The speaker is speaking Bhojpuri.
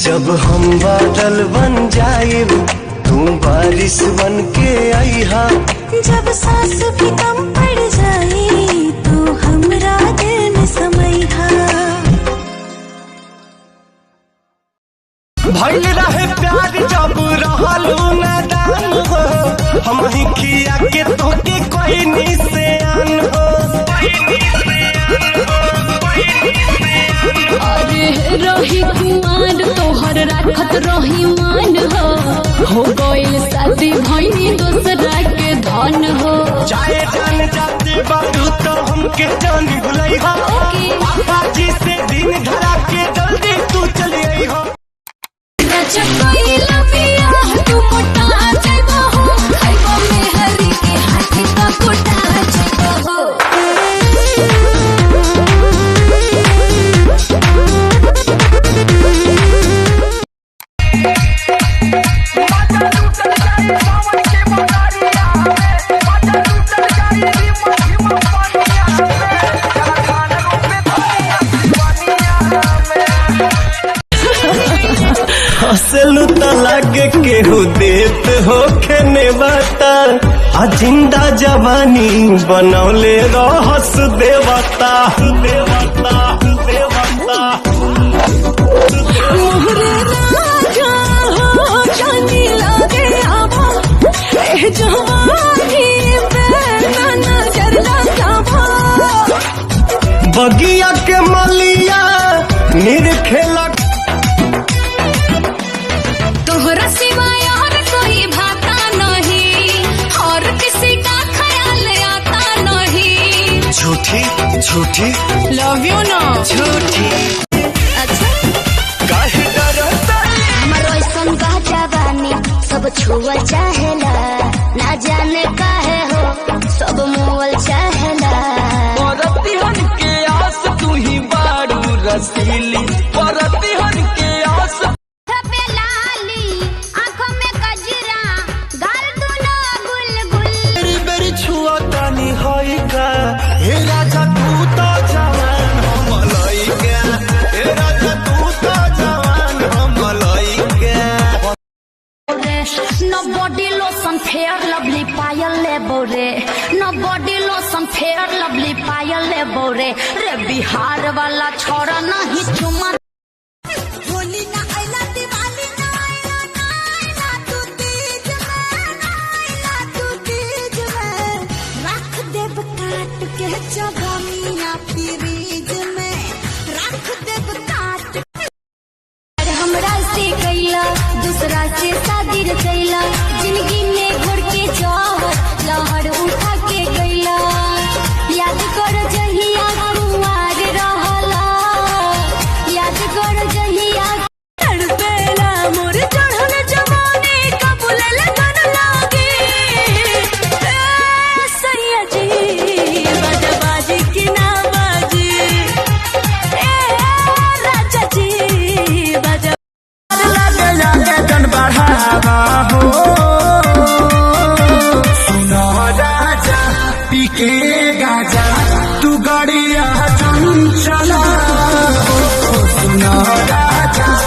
जब हम बादल बन जाइब तू बारिश बन के आईहा। जब सांस भी कम पड़ जाए तू हमरा दिल में समईहा। भइल रहे प्यार जब रहलू नादान हो, हम ही खिया के तोके कोई निशान हो। अरे रही कुमार तोहर राखत रही मान हो गइल शादी भइनी दूसरा के धन हो। चाहे जान जाते बाबू तो हमके जान भुलई हो। पापा जी से दिन धरा के जल्दी तू चली आई हो। तू मोटा जइबो हो, खाइबो मेहरी के हाथी का कोटा जइबो हो। हंसलू तो लागे केहू देत हो खेने बाता। आ जिंदा जवानी बनौले रहस देवता देवता देवता। मोहरे राजा हो जानी लागे आवा, ए जवानी पे ना नजर लगावा। बगिया के मलिया निरखेला तोहरा सिवाय और कोई भाता नहीं, और किसी का ख्याल आता नहीं। झूठी झूठी लव यू ना झूठी। अच्छा काहे डरता हमारो ऐसन बा जवानी सब छुअल चाहेला, ना जाने काहे हो सब मुअल चाहेला। परतिहन के आस तू ही बारू रसीली। परतिहन के आस बेरी छुआ तानी होई का। हे राजा तू तो जवान हम लइका। हे राजा तू तो जवान हम लइका। No body lotion fair lovely पायल ले बोरे, no body lotion fair lovely पायल ले बोरे। रे बिहार वाला छोरा नहीं चुमा। होली ना आइला दिवाली ना आइला, ना आइला तू तीज में, ना आइला तू तीज में। रख देब काट के जगमिया पीरी।